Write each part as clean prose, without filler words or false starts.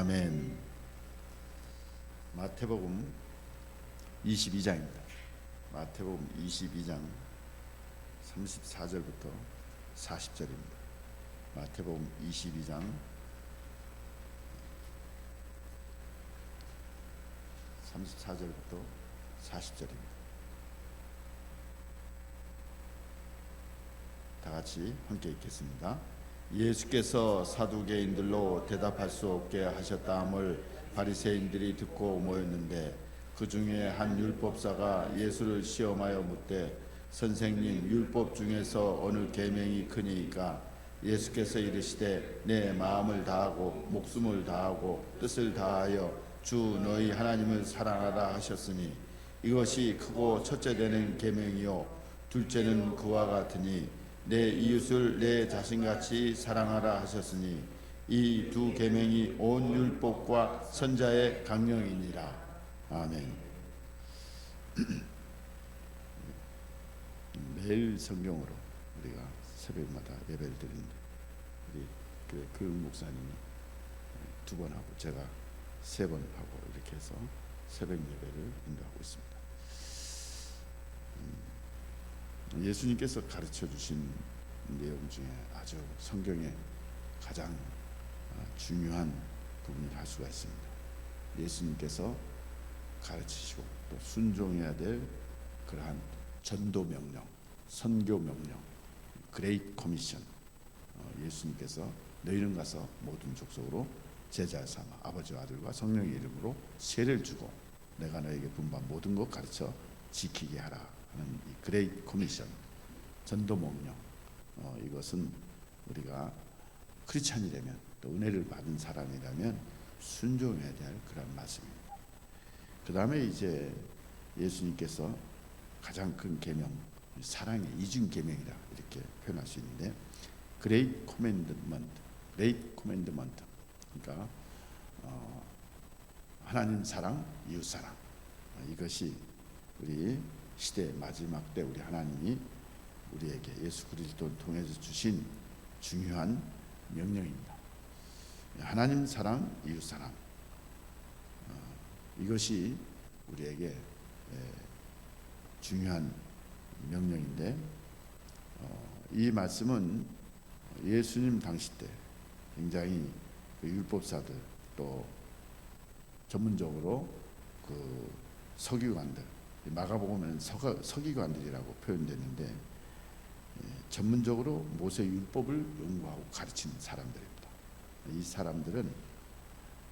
아멘. 마태복음 22장입니다. 마태복음 22장 34절부터 40절입니다. 마태복음 22장 34절부터 40절입니다. 다 같이 함께 읽겠습니다. 예수께서 사두개인들로 대답할 수 없게 하셨다함을 바리새인들이 듣고 모였는데 그 중에 한 율법사가 예수를 시험하여 묻되 선생님, 율법 중에서 어느 계명이 크니까? 예수께서 이르시되 내 마음을 다하고 목숨을 다하고 뜻을 다하여 주 너희 하나님을 사랑하라 하셨으니 이것이 크고 첫째 되는 계명이요 둘째는 그와 같으니 내 이웃을 내 자신같이 사랑하라 하셨으니 이 두 계명이 온 율법과 선자의 강령이니라. 아멘. 매일 성경으로 우리가 새벽마다 예배를 드리는데 우리 그 목사님이 2번 하고 제가 3번 하고 이렇게 해서 새벽 예배를 인도하고 있습니다. 예수님께서 가르쳐 주신 내용 중에 아주 성경에 가장 중요한 부분을 할 수가 있습니다. 예수님께서 가르치시고 또 순종해야 될 그러한 전도 명령, 선교 명령, 그레이트 커미션. 예수님께서 너희는 가서 모든 족속으로 제자 삼아 아버지와 아들과 성령의 이름으로 세례를 주고 내가 너에게 분부한 모든 것 가르쳐 지키게 하라 하는 이 그레이트 커미션, 전도 명령. 이것은 우리가 크리스찬이라면 또 은혜를 받은 사람이라면 순종해야 될 그런 말씀입니다. 그 다음에 이제 예수님께서 가장 큰 계명, 사랑의 이중 계명이라 이렇게 표현할 수 있는데 그레이트 코맨드먼트, 그러니까 하나님 사랑, 이웃 사랑. 이것이 우리 시대 마지막 때 우리 하나님이 우리에게 예수 그리스도를 통해서 주신 중요한 명령입니다. 하나님 사랑, 이웃 사랑. 이것이 우리에게 중요한 명령인데 이 말씀은 예수님 당시 때 굉장히 그 율법사들 또 전문적으로 그 서기관들, 마가복음에는 서기관들이라고 표현되는데 전문적으로 모세 율법을 연구하고 가르치는 사람들입니다. 이 사람들은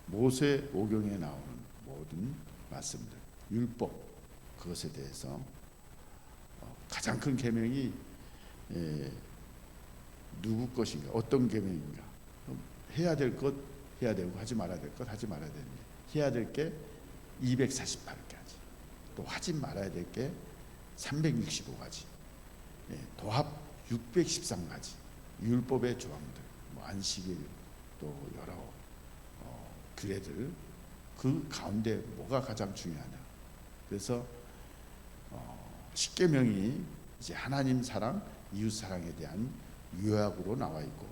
모세 오경에 나오는 모든 말씀들, 율법, 그것에 대해서 가장 큰 계명이 누구 것인가, 어떤 계명인가, 해야 될 것 해야 되고 하지 말아야 될 것 하지 말아야 되는데 해야 될 게 248가지, 또 하지 말아야 될 게 365가지, 도합 613가지 율법의 조항들, 안식일 또 여러 규례들, 그 가운데 뭐가 가장 중요하냐? 그래서 십계명이 이제 하나님 사랑, 이웃 사랑에 대한 요약으로 나와 있고,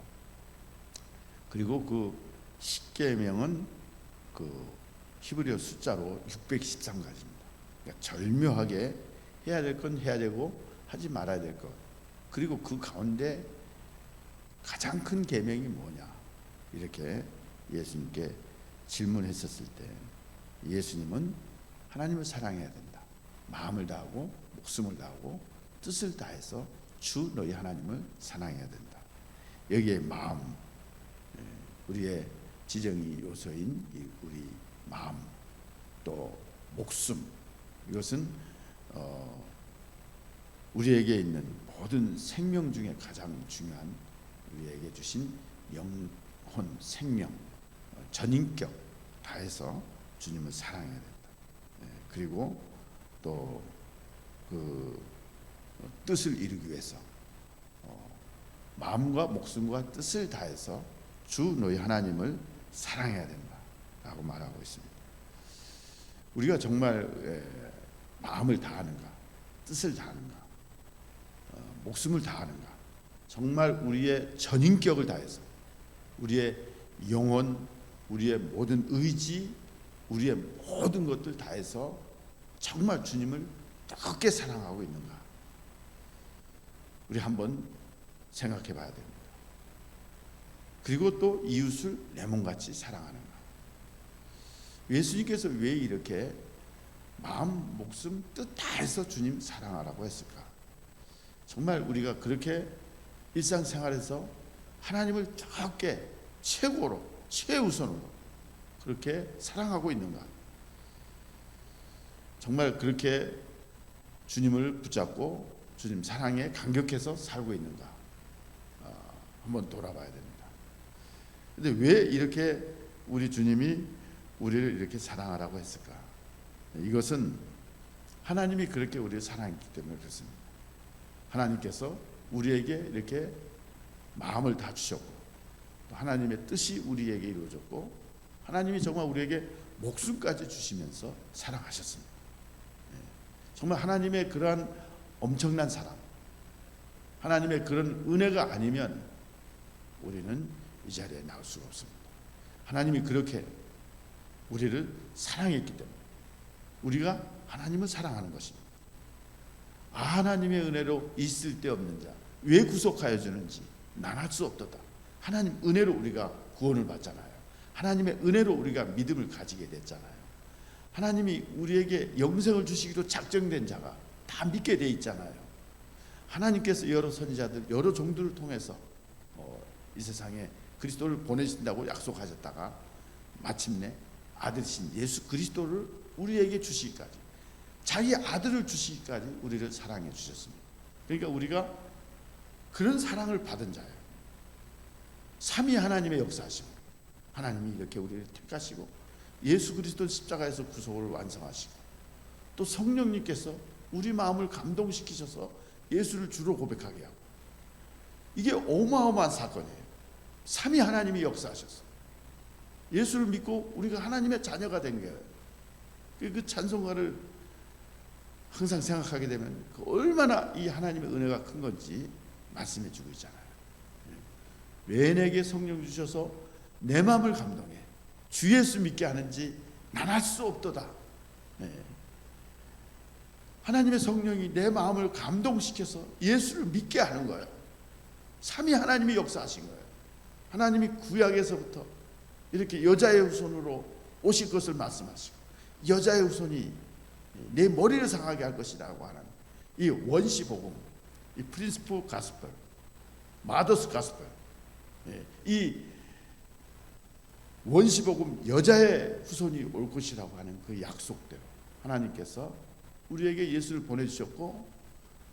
그리고 그 십계명은 그 히브리어 숫자로 613가지입니다. 그러니까 절묘하게 해야 될 건 해야 되고 하지 말아야 될 것, 그리고 그 가운데 가장 큰 계명이 뭐냐? 이렇게 예수님께 질문했었을 때 예수님은 하나님을 사랑해야 된다. 마음을 다하고 목숨을 다하고 뜻을 다해서 주 너희 하나님을 사랑해야 된다. 여기에 마음, 우리의 지정이 요소인 우리 마음, 또 목숨, 이것은 우리에게 있는 모든 생명 중에 가장 중요한, 우리에게 주신 영혼, 생명, 전인격 다해서 주님을 사랑해야 된다. 그리고 또 그 뜻을 이루기 위해서 마음과 목숨과 뜻을 다해서 주 너희 하나님을 사랑해야 된다라고 말하고 있습니다. 우리가 정말 마음을 다하는가, 뜻을 다하는가, 목숨을 다하는가, 정말 우리의 전인격을 다해서 우리의 영혼, 우리의 모든 의지, 우리의 모든 것들 다해서 정말 주님을 뜨겁게 사랑하고 있는가? 우리 한번 생각해 봐야 됩니다. 그리고 또 이웃을 내 몸같이 사랑하는가? 예수님께서 왜 이렇게 마음, 목숨, 뜻 다해서 주님 사랑하라고 했을까? 정말 우리가 그렇게 일상생활에서 하나님을 뜨겁게 최고로, 최우선으로 그렇게 사랑하고 있는가? 정말 그렇게 주님을 붙잡고 주님 사랑에 감격해서 살고 있는가? 한번 돌아봐야 됩니다. 근데 왜 이렇게 우리 주님이 우리를 이렇게 사랑하라고 했을까? 이것은 하나님이 그렇게 우리를 사랑했기 때문에 그렇습니다. 하나님께서 우리에게 이렇게 마음을 다 주셨고, 또 하나님의 뜻이 우리에게 이루어졌고, 하나님이 정말 우리에게 목숨까지 주시면서 사랑하셨습니다. 정말 하나님의 그러한 엄청난 사랑, 하나님의 그런 은혜가 아니면 우리는 이 자리에 나올 수가 없습니다. 하나님이 그렇게 우리를 사랑했기 때문에 우리가 하나님을 사랑하는 것입니다. 하나님의 은혜로 있을 데 없는 자 왜 구속하여 주는지 난할 수 없도다. 하나님 은혜로 우리가 구원을 받잖아요. 하나님의 은혜로 우리가 믿음을 가지게 됐잖아요. 하나님이 우리에게 영생을 주시기로 작정된 자가 다 믿게 돼 있잖아요. 하나님께서 여러 선지자들, 여러 종들을 통해서 이 세상에 그리스도를 보내신다고 약속하셨다가 마침내 아들이신 예수 그리스도를 우리에게 주시기까지, 자기 아들을 주시기까지 우리를 사랑해 주셨습니다. 그러니까 우리가 그런 사랑을 받은 자예요. 삼위 하나님의 역사하십니다. 하나님이 이렇게 우리를 택하시고 예수 그리스도 십자가에서 구속을 완성하시고, 또 성령님께서 우리 마음을 감동시키셔서 예수를 주로 고백하게 하고, 이게 어마어마한 사건이에요. 삼위 하나님이 역사하셔서 예수를 믿고 우리가 하나님의 자녀가 된 거예요. 그 찬송가를 항상 생각하게 되면 얼마나 이 하나님의 은혜가 큰 건지 말씀해 주고 있잖아요. 왜 내게 성령 주셔서 내 마음을 감동해 주 예수 믿게 하는지 난할 수 없도다. 하나님의 성령이 내 마음을 감동시켜서 예수를 믿게 하는 거예요. 삼위 하나님이 역사하신 거예요. 하나님이 구약에서부터 이렇게 여자의 후손으로 오실 것을 말씀하시고, 여자의 후손이 내 머리를 상하게 할 것이라고 하는 이 원시 복음, 이 프린스프 가스펠, 마더스 가스펠, 이 원시 복음, 여자의 후손이 올 것이라고 하는 그 약속대로 하나님께서 우리에게 예수를 보내주셨고,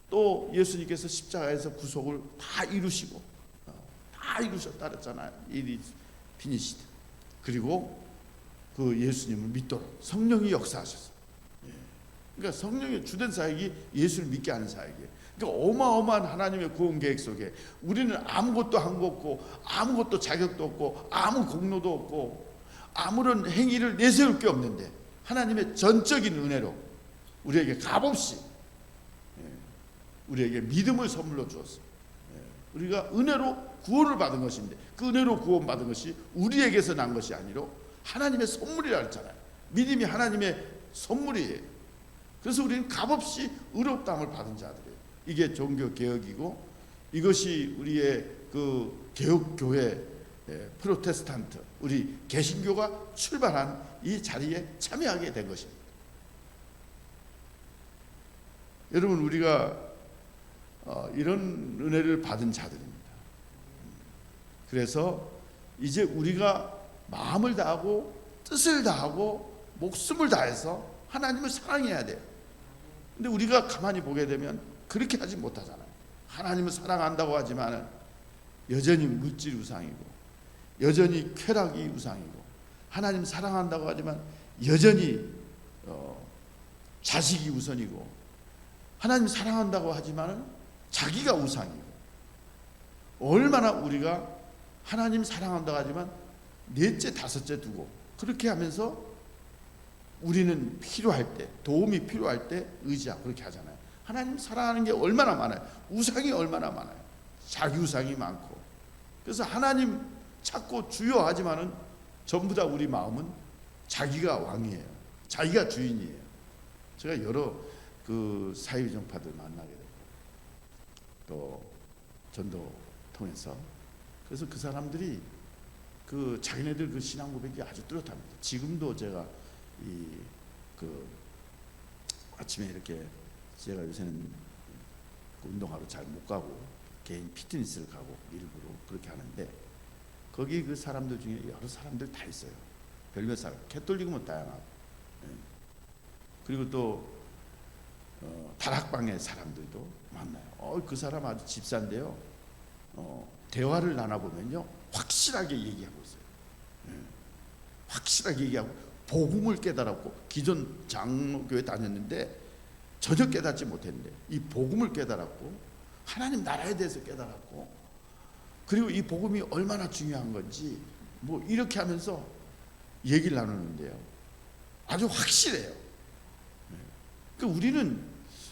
또 예수님께서 십자가에서 구속을 다 이루시고 다 이루셨다 그랬잖아요. 이 피니시드. 그리고 그 예수님을 믿도록 성령이 역사하셨어요. 그러니까 성령의 주된 사역이 예수를 믿게 하는 사역이에요. 그러니까 어마어마한 하나님의 구원 계획 속에 우리는 아무것도 한 거 없고, 아무것도 자격도 없고, 아무 공로도 없고, 아무런 행위를 내세울 게 없는데 하나님의 전적인 은혜로 우리에게 값없이 우리에게 믿음을 선물로 주었어요. 우리가 은혜로 구원을 받은 것인데, 그 은혜로 구원받은 것이 우리에게서 난 것이 아니라 하나님의 선물이라 했잖아요. 믿음이 하나님의 선물이에요. 그래서 우리는 값없이 의롭다함을 받은 자들이에요. 이게 종교개혁이고, 이것이 우리의 그 개혁교회, 프로테스탄트, 우리 개신교가 출발한 이 자리에 참여하게 된 것입니다. 여러분, 우리가 이런 은혜를 받은 자들입니다. 그래서 이제 우리가 마음을 다하고 뜻을 다하고 목숨을 다해서 하나님을 사랑해야 돼요. 근데 우리가 가만히 보게 되면 그렇게 하지 못하잖아요. 하나님을 사랑한다고 하지만 여전히 물질 우상이고, 여전히 쾌락이 우상이고, 하나님 사랑한다고 하지만 여전히 자식이 우선이고, 하나님 사랑한다고 하지만 자기가 우상이고, 얼마나 우리가 하나님 사랑한다고 하지만 넷째 다섯째 두고 그렇게 하면서 우리는 필요할 때, 도움이 필요할 때 의지하고 그렇게 하잖아요. 하나님 사랑하는 게 얼마나 많아요. 우상이 얼마나 많아요. 자기 우상이 많고. 그래서 하나님 찾고 주여 하지만은 전부 다 우리 마음은 자기가 왕이에요. 자기가 주인이에요. 제가 여러 그 사회정파들 만나게 되고 또 전도 통해서, 그래서 그 사람들이 그 자기네들 그 신앙 고백이 아주 뚜렷합니다. 지금도 제가 이 그 아침에 이렇게, 제가 요새는 운동하러 잘 못 가고 개인 피트니스를 가고 일부러 그렇게 하는데, 거기 그 사람들 중에 여러 사람들 다 있어요. 별별 사람, 캐톨릭은 다양하고, 그리고 또 다락방의 사람들도 만나요. 그 사람 아주 집사인데요. 대화를 나눠보면요, 확실하게 얘기하고 있어요. 확실하게 얘기하고 복음을 깨달았고, 기존 장로교회 다녔는데 전혀 깨닫지 못했는데 이 복음을 깨달았고, 하나님 나라에 대해서 깨달았고, 그리고 이 복음이 얼마나 중요한 건지 뭐 이렇게 하면서 얘기를 나누는데요, 아주 확실해요. 그러니까 우리는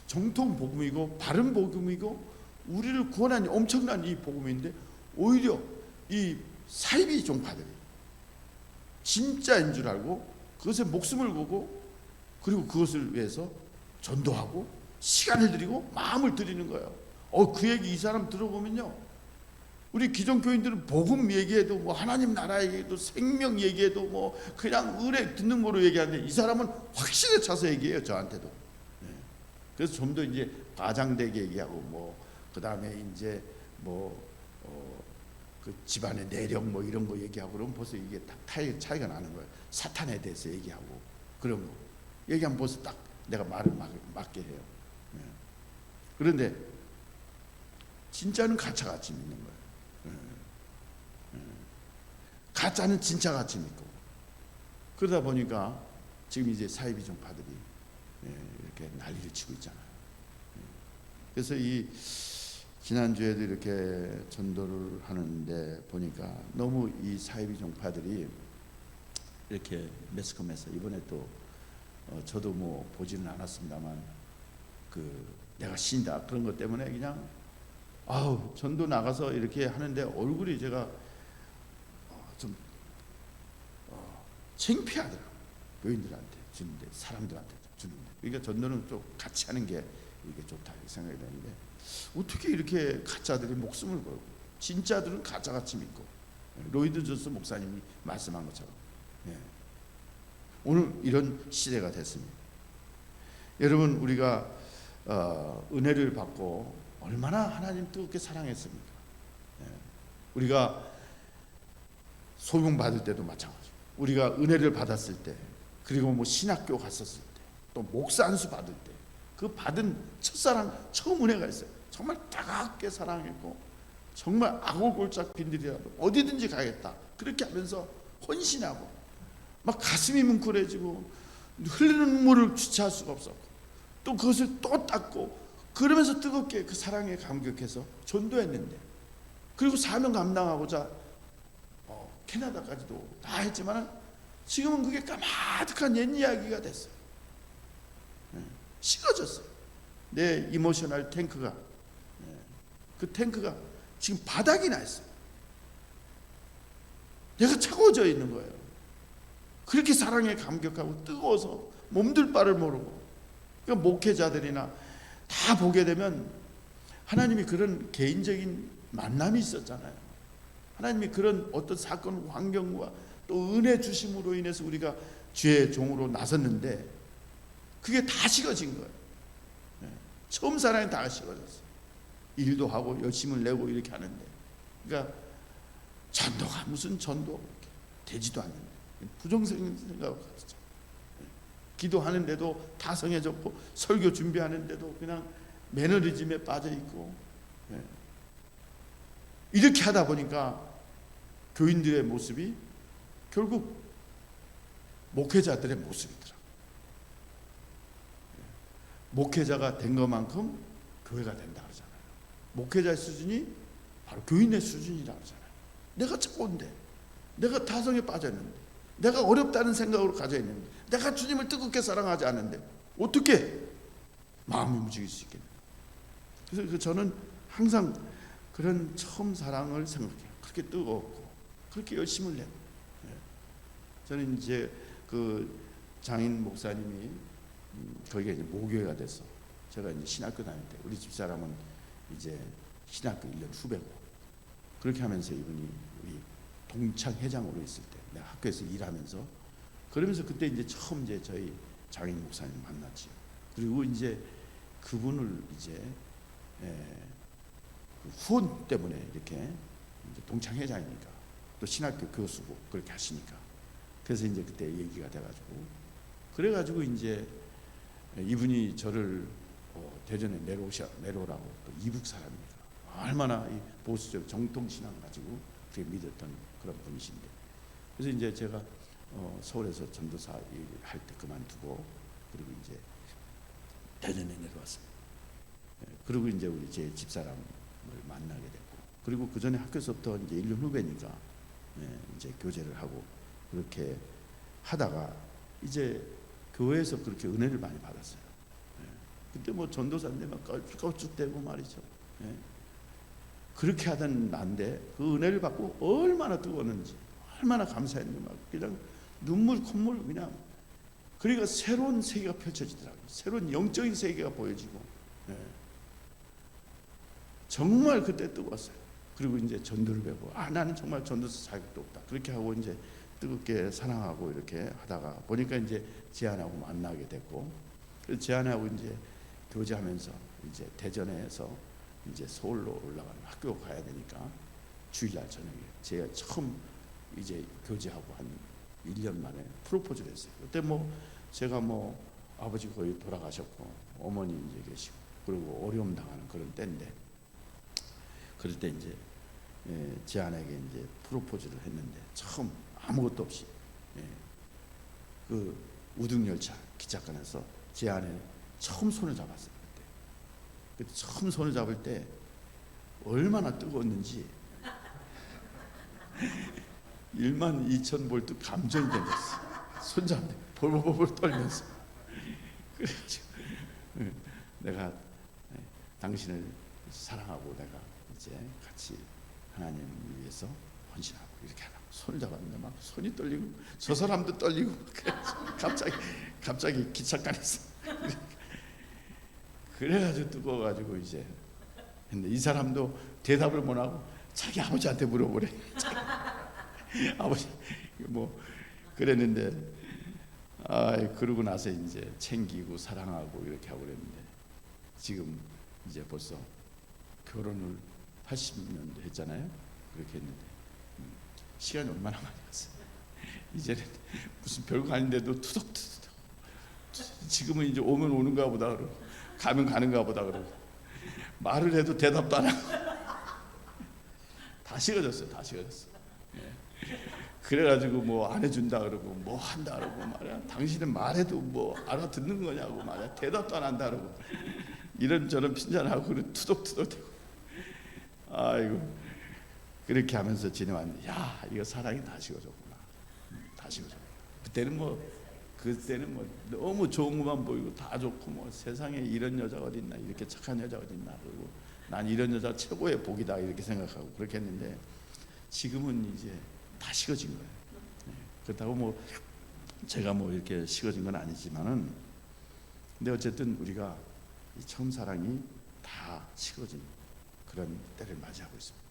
정통 복음이고 바른 복음이고 우리를 구원한 엄청난 이 복음인데, 오히려 이 사이비 종파들이 진짜인 줄 알고 그것에 목숨을 걸고, 그리고 그것을 위해서 전도하고 시간을 들이고 마음을 들이는 거예요. 그 얘기 이 사람 들어보면요, 우리 기존 교인들은 복음 얘기해도 뭐 하나님 나라 얘기해도 생명 얘기해도 뭐 그냥 은혜 듣는 거로 얘기하는데, 이 사람은 확실히 차서 얘기해요, 저한테도. 그래서 좀 더 이제 과장되게 얘기하고, 뭐 그 다음에 이제 뭐 그 집안의 내력 뭐 이런 거 얘기하고 그러면 벌써 이게 딱 차이가 나는 거예요. 사탄에 대해서 얘기하고 그런 거 얘기하면 벌써 딱 내가 말을 맞게 해요. 그런데 진짜는 가짜같이 믿는 거예요. 가짜는 진짜같이 믿고, 그러다 보니까 지금 이제 사이비 종파들이 이렇게 난리를 치고 있잖아요. 그래서 이 지난주에도 이렇게 전도를 하는데 보니까 너무 이 사이비 종파들이 이렇게 매스컴에서, 이번에 또 저도 뭐 보지는 않았습니다만 그 내가 신이다 그런 것 때문에 그냥 전도 나가서 이렇게 하는데 얼굴이 제가 좀 창피하더라고요. 교인들한테 주는데, 사람들한테 주는데. 그러니까 전도는 좀 같이 하는 게 이게 좋다 이렇게 생각이 되는데, 어떻게 이렇게 가짜들이 목숨을 걸고 진짜들은 가짜같이 믿고, 로이드 존스 목사님이 말씀한 것처럼 오늘 이런 시대가 됐습니다. 여러분, 우리가 은혜를 받고 얼마나 하나님 뜨겁게 사랑했습니까? 우리가 소명 받을 때도 마찬가지고, 우리가 은혜를 받았을 때, 그리고 뭐 신학교 갔었을 때, 또 목사 안수 받을 때, 그 받은 첫사랑 처음 은혜가 있어요. 정말 따갑게 사랑했고, 정말 아골골짝 빈들이라도 어디든지 가겠다 그렇게 하면서 헌신하고, 막 가슴이 뭉클해지고 흘리는 눈물을 주체할 수가 없었고, 또 그것을 또 닦고, 그러면서 뜨겁게 그 사랑에 감격해서 전도했는데, 그리고 사명 감당하고자 캐나다까지도 다 했지만 지금은 그게 까마득한 옛 이야기가 됐어요. 식어졌어요. 내 이모셔널 탱크가, 그 탱크가 지금 바닥이 나 있어요. 내가 차가워져 있는 거예요. 그렇게 사랑에 감격하고 뜨거워서 몸둘 바를 모르고. 그러니까 목회자들이나 다 보게 되면 하나님이 그런 개인적인 만남이 있었잖아요. 하나님이 그런 어떤 사건 환경과 또 은혜 주심으로 인해서 우리가 주의 종으로 나섰는데, 그게 다 식어진 거예요. 처음 사랑이 다 식어졌어요. 일도 하고 열심을 내고 이렇게 하는데, 그러니까 전도가 무슨 전도 되지도 않는데, 부정적인 생각을 가지죠. 기도하는데도 다 성해졌고, 설교 준비하는데도 그냥 매너리즘에 빠져 있고, 이렇게 하다 보니까 교인들의 모습이 결국 목회자들의 모습이더라. 목회자가 된 것만큼 교회가 된다 그러잖아요. 목회자의 수준이 바로 교인의 수준이라고 그러잖아요. 내가 차가운데, 내가 타성에 빠져 있는데, 내가 어렵다는 생각으로 가져 있는데, 내가 주님을 뜨겁게 사랑하지 않는데 어떻게 마음이 움직일 수 있겠냐. 그래서 저는 항상 그런 처음 사랑을 생각해요. 그렇게 뜨겁고 그렇게 열심을 내고, 저는 이제 그 장인 목사님이 거기가 이제 모교회가 돼서 제가 이제 신학교 다닐 때 우리 집사람은 이제 신학교 1년 후배고 그렇게 하면서 이분이 우리 동창 회장으로 있을 때 내가 학교에서 일하면서 그러면서 그때 이제 처음 이제 저희 장인 목사님 만났지요. 그리고 이제 그분을 이제 그 후원 때문에 이렇게 이제 동창 회장이니까 또 신학교 교수고 그렇게 하시니까 그래서 이제 그때 얘기가 돼가지고 그래가지고 이제 이분이 저를 대전에 내려오라고 또 이북 사람이니까 얼마나 이 보수적 정통 신앙 가지고 그렇게 믿었던 그런 분이신데 그래서 이제 제가 서울에서 전도사 일을 할 때 그만두고 그리고 이제 대전에 내려왔습니다. 그리고 이제 우리 제 집사람을 만나게 됐고 그리고 그 전에 학교에서부터 이제 1년 후배니까 이제 교제를 하고 그렇게 하다가 이제 교회에서 그렇게 은혜를 많이 받았어요. 그때 뭐 전도사인데 막 껄쭉대고 말이죠. 그렇게 하던 난데 그 은혜를 받고 얼마나 뜨거웠는지 얼마나 감사했는지 막 그냥 눈물 콧물 그냥 그러니까 새로운 세계가 펼쳐지더라고요. 새로운 영적인 세계가 보여지고 정말 그때 뜨거웠어요. 그리고 이제 전도를 배우고 나는 정말 전도사 자격도 없다 그렇게 하고 이제 뜨겁게 사랑하고 이렇게 하다가 보니까 이제 제안하고 만나게 됐고 그래서 제안하고 이제 교제하면서 이제 대전에서 이제 서울로 올라가는 학교 가야 되니까 주일날 저녁에 제가 처음 이제 교제하고 한 1년 만에 프로포즈를 했어요. 그때 뭐 제가 뭐 아버지 거의 돌아가셨고 어머니 이제 계시고 그리고 어려움 당하는 그런 때인데 그럴 때 이제 제 아내에게 이제 프로포즈를 했는데 처음 아무것도 없이 그 우등열차 기차관에서 제 아내 처음 손을 잡았어요. 그때 처음 손을 잡을 때 얼마나 뜨거웠는지 12,000V 감전이 되었어요. 손 잡는데 벌벌벌 떨면서 그랬죠. 내가 당신을 사랑하고 내가 이제 같이 하나님을 위해서 헌신하고 이렇게 하라고 손을 잡았는데 막 손이 떨리고 저 사람도 떨리고 갑자기 기차관에서 그래가지고 뜨거워가지고 이제 근데 이 사람도 대답을 못하고 자기 아버지한테 물어보래. 아버지 뭐 그랬는데 그러고 나서 이제 챙기고 사랑하고 이렇게 하고 그랬는데 지금 이제 벌써 결혼을 80년도 했잖아요. 그렇게 했는데 시간이 얼마나 많이 갔어요. 이제는 무슨 별거 아닌데도 투덕투덕 지금은 이제 오면 오는가 보다 그러고 가면 가는가 보다 그러고 말을 해도 대답도 안 하고 다 식어졌어요. 다 식어졌어. 그래가지고 뭐 안 해준다 그러고 뭐 한다 그러고 말이야. 당신은 말해도 뭐 알아듣는 거냐고 말이야. 대답도 안 한다 그러고 이런저런 핀잔하고 그래 투덕투덕 대고 아이고 그렇게 하면서 지내왔는데 야 이거 사랑이 다 식어졌구나. 다 식어졌구나. 그때는 뭐 너무 좋은 것만 보이고 다 좋고 뭐 세상에 이런 여자가 어디 있나 이렇게 착한 여자가 어디 있나 그리고 난 이런 여자 최고의 복이다 이렇게 생각하고 그렇게 했는데 지금은 이제 다 식어진 거예요. 그렇다고 뭐 제가 뭐 이렇게 식어진 건 아니지만은 근데 어쨌든 우리가 이 처음 사랑이 다 식어진 그런 때를 맞이하고 있습니다.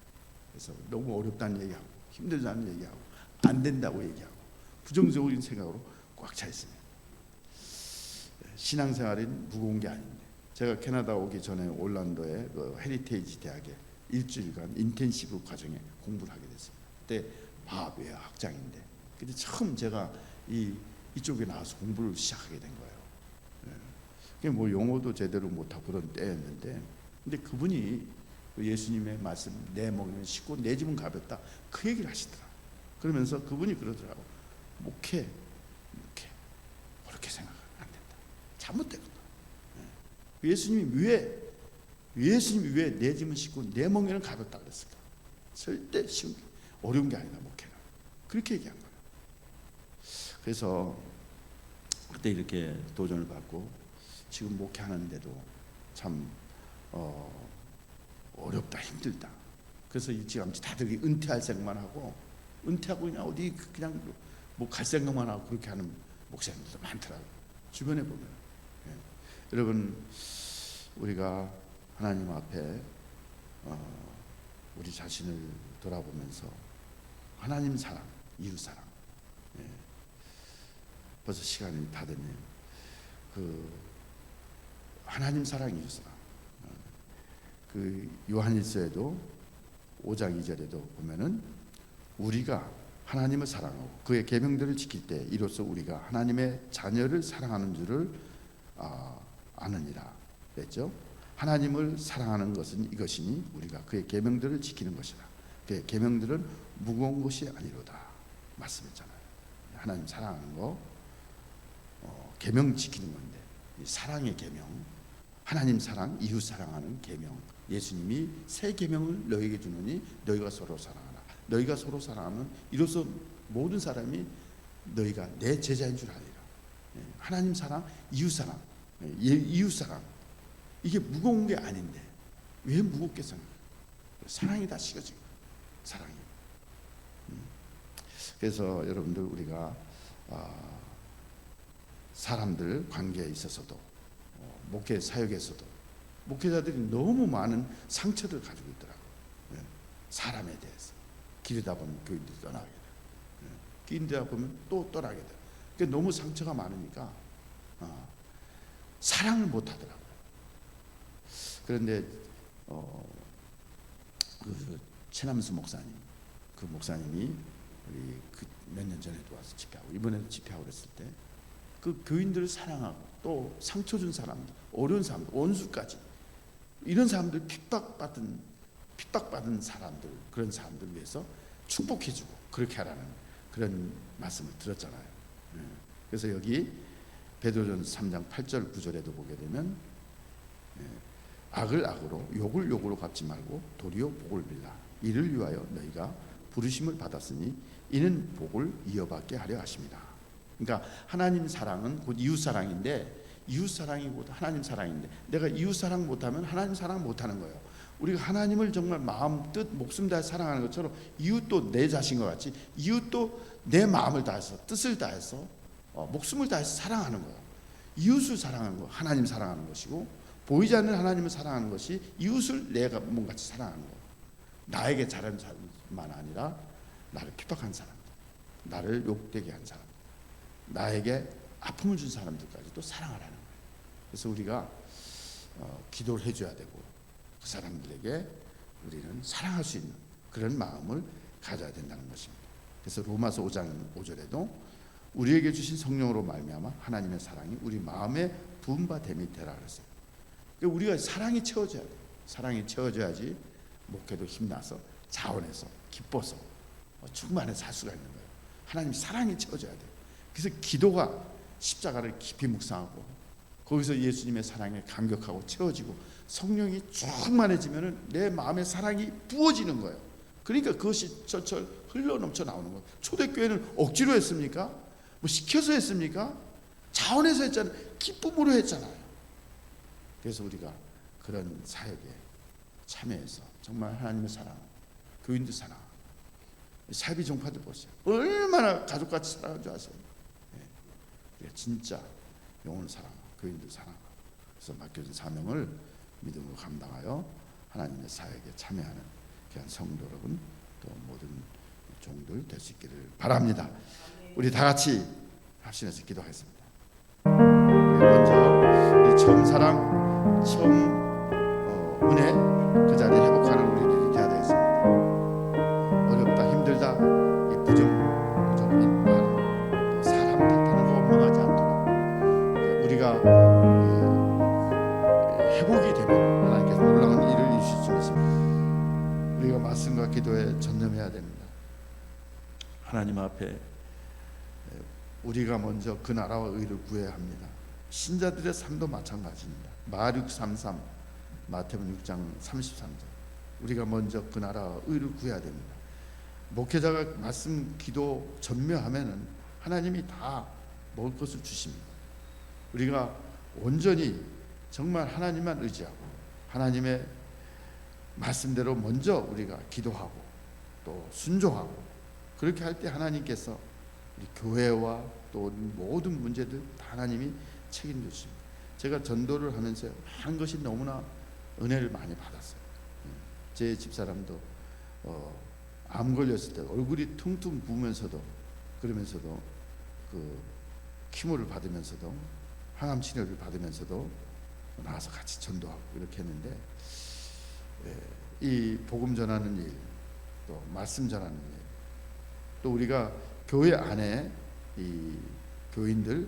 그래서 너무 어렵다는 얘기하고 힘들다는 얘기하고 안 된다고 얘기하고 부정적인 생각으로 꽉 차 있습니다. 신앙생활은 무거운 게 아닌데 제가 캐나다 오기 전에 올란도의 그 헤리테이지 대학에 일주일간 인텐시브 과정에 공부를 하게 됐습니다. 그때 마외 학장인데 그때 처음 제가 이쪽에 나와서 공부를 시작하게 된 거예요. 뭐 영어도 제대로 못하고 그런 때였는데 근데 그분이 예수님의 말씀 내 먹이는 쉽고 내 집은 가볍다 그 얘기를 하시더라. 그러면서 그분이 그러더라고 목회 그렇게 생각하면 안 된다. 잘못되거든. 예수님이 왜 내 짐은 쉽고 내 멍에는 가볍다 그랬을까? 절대 쉬운 게 어려운 게 아니다 목회는. 그렇게 얘기한 거예요. 그래서 그때 이렇게 도전을 받고 지금 목회하는데도 참 어렵다 힘들다. 그래서 일찌감치 다들 은퇴할 생각만 하고 은퇴하고 그냥 어디 그냥 뭐 갈 생각만 하고 그렇게 하는 목사님들도 많더라고요. 주변에 보면. 예. 여러분, 우리가 하나님 앞에 우리 자신을 돌아보면서 하나님 사랑, 이웃 사랑. 예. 벌써 시간이 다 됐네요. 그 하나님 사랑, 이웃 사랑. 그 요한일서에도 5장 2절에도 보면은 우리가 하나님을 사랑하고 그의 계명들을 지킬 때 이로써 우리가 하나님의 자녀를 사랑하는 줄을 아느니라 그랬죠. 하나님을 사랑하는 것은 이것이니 우리가 그의 계명들을 지키는 것이다. 그의 계명들은 무거운 것이 아니로다 말씀했잖아요. 하나님 사랑하는 거 계명 지키는 건데, 사랑의 계명, 하나님 사랑, 이웃 사랑하는 계명, 예수님이 새 계명을 너희에게 주노니 너희가 서로 사랑하라. 너희가 서로 사랑하면 이로써 모든 사람이 너희가 내 제자인 줄 알리라. 하나님 사랑, 이웃 사랑, 이웃 사랑, 이게 무거운 게 아닌데 왜 무겁겠어요? 사랑이 다 식어진 거예요. 사랑이. 그래서 여러분들, 우리가 사람들 관계에 있어서도 목회 사역에서도 목회자들이 너무 많은 상처를 가지고 있더라고요. 사람에 대해서 기르다 보면 교인들이 떠나게 돼요. 기르다 보면 또 떠나게 돼요. 그러니까 너무 상처가 많으니까 사랑을 못 하더라고요. 그런데 그 최남수 목사님, 그 목사님이 우리 몇 년 전에도 와서 집회하고 이번에도 집회하고 그랬을 때 그 교인들을 사랑하고 또 상처 준 사람들, 어려운 사람들, 원수까지 이런 사람들 핍박받은 사람들, 그런 사람들 위해서 축복해주고 그렇게 하라는 그런 말씀을 들었잖아요. 그래서 여기 베드로전서 3장 8절 9절에도 보게 되면 악을 악으로 욕을 욕으로 갚지 말고 도리어 복을 빌라. 이를 위하여 너희가 부르심을 받았으니 이는 복을 이어받게 하려 하십니다. 그러니까 하나님 사랑은 곧 이웃 사랑인데, 이웃 사랑이 곧 하나님 사랑인데, 내가 이웃 사랑 못하면 하나님 사랑 못하는 거예요. 우리가 하나님을 정말 마음, 뜻, 목숨 다해 사랑하는 것처럼 이웃도 내 자신과 같이 이웃도 내 마음을 다해서, 뜻을 다해서, 목숨을 다해서 사랑하는 거예요. 이웃을 사랑하는 거, 하나님 사랑하는 것이고, 보이지 않는 하나님을 사랑하는 것이 이웃을 내가 몸같이 사랑하는 거예요. 나에게 잘하는 사람만 아니라 나를 핍박한 사람들, 나를 욕되게 한 사람, 나에게 아픔을 준 사람들까지도 사랑하라는 거예요. 그래서 우리가 기도를 해줘야 되고 그 사람들에게 우리는 사랑할 수 있는 그런 마음을 가져야 된다는 것입니다. 그래서 로마서 5장 5절에도 우리에게 주신 성령으로 말미암아 하나님의 사랑이 우리 마음에 부은 바 됨이 되라 그랬어요. 그러니까 우리가 사랑이 채워져야 돼요. 사랑이 채워져야지 목회도 힘나서 자원해서 기뻐서 충만해서 살 수가 있는 거예요. 하나님 사랑이 채워져야 돼요. 그래서 기도가 십자가를 깊이 묵상하고 거기서 예수님의 사랑에 감격하고 채워지고 성령이 충만해지면 내 마음에 사랑이 부어지는 거예요. 그러니까 그것이 철철 흘러넘쳐 나오는 거예요. 초대교회는 억지로 했습니까? 뭐 시켜서 했습니까? 자원해서 했잖아요. 기쁨으로 했잖아요. 그래서 우리가 그런 사역에 참여해서 정말 하나님의 사랑, 교인들 사랑, 사비 종파들 보세요. 얼마나 가족같이 사랑하는 줄 아세요? 진짜 영혼을 사랑하고 교인들 사랑하고, 그래서 맡겨진 사명을 믿음으로 감당하여 하나님의 사역에 참여하는 귀한 성도 여러분, 또 모든 종들 될 수 있기를 바랍니다. 우리 다 같이 합심해서 기도하겠습니다. 먼저 우리 처음 사랑, 처음 은혜 그 자리에 회복하는 우리들이 되어야 되겠습니다. 어렵다, 힘들다, 이 부정인 말, 사람 탓하는 거 원망하지 않도록 우리가 회복이 되면 하나님께서 놀라운 일을 이루실 수 있습니다. 우리가 말씀과 기도에 전념해야 됩니다. 하나님 앞에 우리가 먼저 그 나라와 의를 구해야 합니다. 신자들의 삶도 마찬가지입니다. 마르크 3:3, 마태복음 6장 33절. 우리가 먼저 그 나라와 의를 구해야 됩니다. 목회자가 말씀, 기도 전묘하면은 하나님이 다 먹을 것을 주십니다. 우리가 온전히 정말 하나님만 의지하고 하나님의 말씀대로 먼저 우리가 기도하고 또 순종하고 그렇게 할 때 하나님께서 우리 교회와 또 모든 문제들 다 하나님이 책임져 주십니다. 제가 전도를 하면서 한 것이 너무나 은혜를 많이 받았어요. 제 집사람도 암 걸렸을 때 얼굴이 퉁퉁 부으면서도, 그러면서도 그 키모를 받으면서도 항암 치료를 받으면서도 나와서 같이 전도하고 이렇게 했는데, 이 복음 전하는 일, 또 말씀 전하는 일, 또 우리가 교회 안에 이 교인들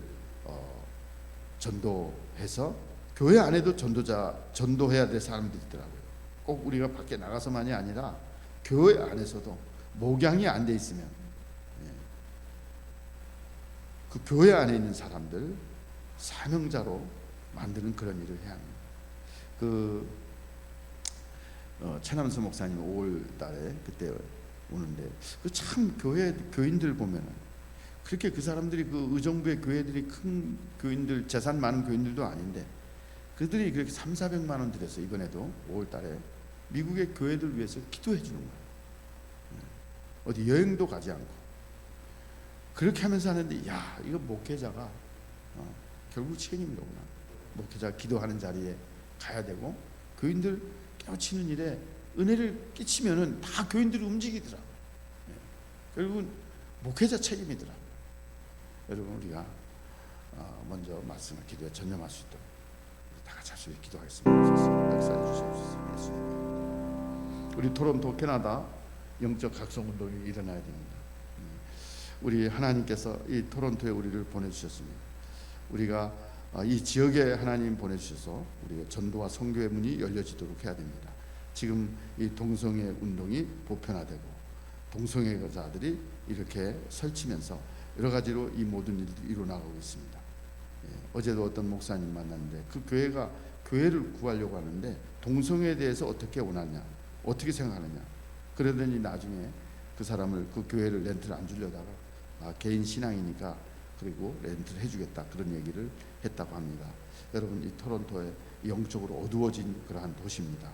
전도해서 교회 안에도 전도해야 될 사람들이 있더라고요. 꼭 우리가 밖에 나가서만이 아니라 교회 안에서도 목양이 안 돼 있으면 그 교회 안에 있는 사람들 사명자로 만드는 그런 일을 해야 합니다. 최남수 목사님 5월 달에 그때 오는데, 참 교인들 보면은 그렇게 그 사람들이 그 의정부의 교회들이 큰 교인들, 재산 많은 교인들도 아닌데 그들이 그렇게 300~400만 원 들여서 이번에도 5월 달에 미국의 교회들 위해서 기도해 주는 거예요. 어디 여행도 가지 않고 그렇게 하면서 하는데, 야, 이거 목회자가 결국 책임이 오구나. 목회자가 기도하는 자리에 가야 되고 교인들 깨우치는 일에 은혜를 끼치면은 다 교인들이 움직이더라. 결국은 목회자 책임이더라. 여러분, 우리가 먼저 말씀을 기도에 전념할 수 있도록 다 같이 합시다. 기도하겠습니다. 역사해 주시옵소서. 우리 토론토 캐나다 영적 각성 운동이 일어나야 됩니다. 우리 하나님께서 이 토론토에 우리를 보내주셨습니다. 우리가 이 지역에 하나님 보내주셔서 우리가 전도와 선교의 문이 열려지도록 해야 됩니다. 지금 이 동성애 운동이 보편화되고 동성애자들이 이렇게 설치면서 여러 가지로 이 모든 일들이 일어나고 있습니다. 어제도 어떤 목사님 만났는데 그 교회가 교회를 구하려고 하는데 동성애에 대해서 어떻게 원하냐, 어떻게 생각하느냐, 그러더니 나중에 그 사람을, 그 교회를 렌트를 안 주려다가 개인 신앙이니까 그리고 렌트를 해주겠다, 그런 얘기를 했다고 합니다. 여러분, 이 토론토에 영적으로 어두워진 그러한 도시입니다.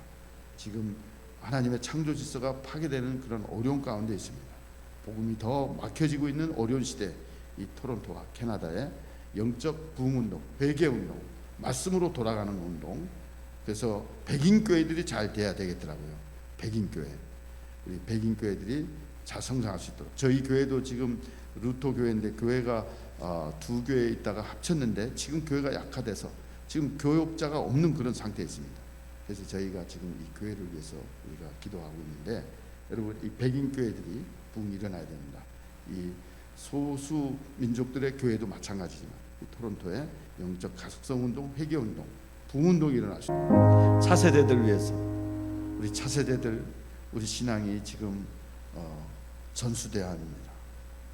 지금 하나님의 창조 질서가 파괴되는 그런 어려운 가운데 있습니다. 복음이 더 막혀지고 있는 어려운 시대, 이 토론토와 캐나다의 영적 부흥운동, 회개운동, 말씀으로 돌아가는 운동, 그래서 백인교회들이 잘 돼야 되겠더라고요. 백인교회, 우리 백인교회들이 잘 성장할 수 있도록. 저희 교회도 지금 루터 교회인데 교회가 두 교회 있다가 합쳤는데 지금 교회가 약화돼서 지금 교역자가 없는 그런 상태에 있습니다. 그래서 저희가 지금 이 교회를 위해서 우리가 기도하고 있는데, 여러분, 이 백인 교회들이 부흥이 일어나야 됩니다. 이 소수 민족들의 교회도 마찬가지지만 이 토론토의 영적 가속성 운동, 회개 운동, 부흥 운동이 일어나십니다. 차세대들 위해서, 우리 차세대들, 우리 신앙이 지금 전수돼야 합니다.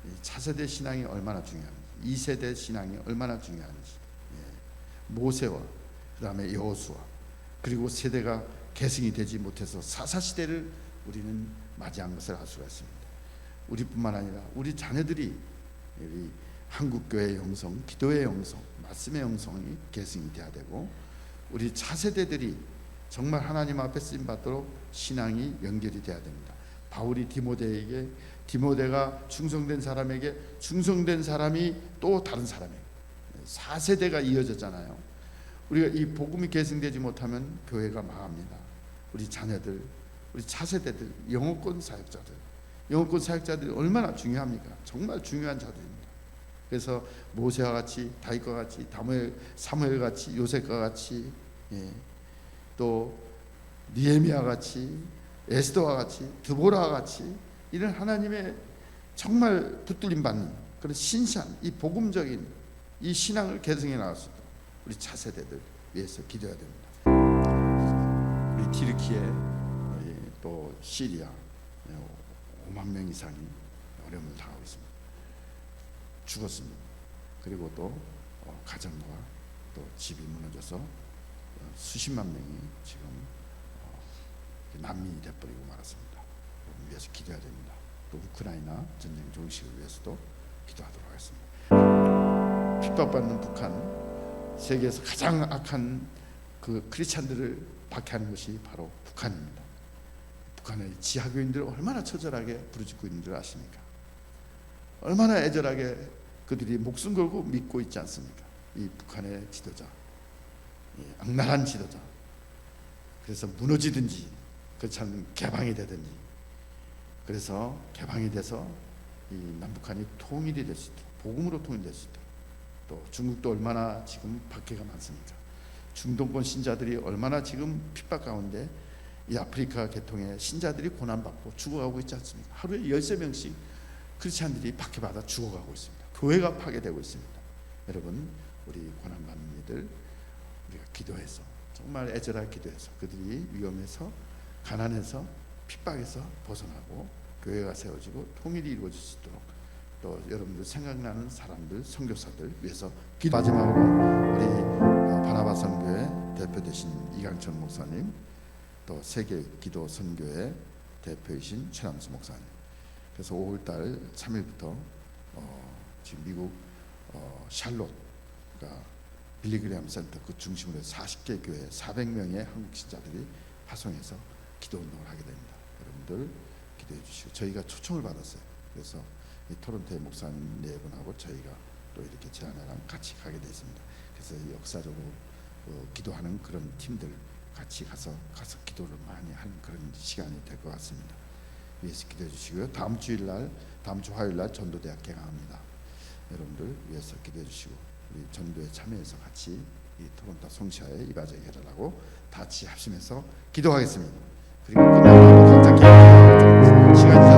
이 차세대 신앙이 얼마나 중요한지, 2세대 신앙이 얼마나 중요한지, 모세와 그 다음에 여호수아, 그리고 세대가 계승이 되지 못해서 사사시대를 우리는 맞이한 것을 알 수가 있습니다. 우리뿐만 아니라 우리 자녀들이 우리 한국교회의 영성, 기도의 영성, 말씀의 영성이 계승이 돼야 되고, 우리 차세대들이 정말 하나님 앞에 쓰임받도록 신앙이 연결이 돼야 됩니다. 바울이 디모데에게, 디모데가 충성된 사람에게, 충성된 사람이 또 다른 사람에게, 4세대가 이어졌잖아요. 우리가 이 복음이 계승되지 못하면 교회가 망합니다. 우리 자녀들, 우리 차세대들, 영어권 사역자들이 얼마나 중요합니까? 정말 중요한 자들입니다. 그래서 모세와 같이, 다윗과 같이, 사무엘 같이, 요셉과 같이, 또 니에미야 같이, 에스더와 같이, 드보라와 같이 이런 하나님의 정말 붙들림 받는 그런 신실한 이 복음적인 이 신앙을 계승해 나갈 수 있도록 우리 차세대들 위해서 기도해야 됩니다. 우리 튀르키예, 또 시리아 5만 명 이상이 어려움을 당하고 있습니다. 죽었습니다. 그리고 또 가정과 또 집이 무너져서 수십만 명이 지금 난민이 돼버리고 말았습니다. 위해서 기도해야 됩니다. 또 우크라이나 전쟁 종식을 위해서도 기도하도록 하겠습니다. 핍박받는 북한, 세계에서 가장 악한 그 크리스찬들을 박해하는 것이 바로 북한입니다. 북한의 지하교인들을 얼마나 처절하게 부르짖고 있는 줄 아십니까? 얼마나 애절하게 그들이 목숨 걸고 믿고 있지 않습니까? 이 북한의 지도자, 이 악랄한 지도자. 그래서 무너지든지 그렇지 않으면 개방이 되든지, 그래서 개방이 돼서 이 남북한이 통일이 될 수 있도록, 복음으로 통일될 수 있도록. 또 중국도 얼마나 지금 박해가 많습니까? 중동권 신자들이 얼마나 지금 핍박 가운데 이 아프리카 계통의 신자들이 고난받고 죽어가고 있지 않습니까? 하루에 13명씩 크리스찬들이 박해받아 죽어가고 있습니다. 교회가 파괴되고 있습니다. 여러분, 우리 고난받는 이들 우리가 기도해서, 정말 애절하게 기도해서 그들이 위험해서, 가난해서, 핍박에서 벗어나고 교회가 세워지고 통일이 이루어질 수 있도록, 또 여러분들 생각나는 사람들, 선교사들 위해서 기도. 마지막으로 우리 바나바 선교회 대표 되신 이강천 목사님, 또 세계 기도 선교회 대표이신 최남수 목사님. 그래서 5월달 3일부터 지금 미국 샬롯, 그러니까 빌리그레암 센터 그 중심으로 40개 교회 400명의 한국 신자들이 파송해서 기도 운동을 하게 됩니다. 여러분들 기도해 주시고, 저희가 초청을 받았어요. 그래서 이 토론토의 목사님 네 분하고 저희가 또 이렇게 제안회랑 같이 가게 되어 있습니다. 그래서 역사적으로 기도하는 그런 팀들 같이 가서 기도를 많이 하는 그런 시간이 될 것 같습니다. 위해서 기도해 주시고요. 다음 주 화요일 날 전도대학 개강합니다. 여러분들 위해서 기도해 주시고, 우리 전도에 참여해서 같이 이 토론토 송시아의 이바제 해달라고 다 같이 합심해서 기도하겠습니다. 그리고 끝나고 각자 기도하고, 시간이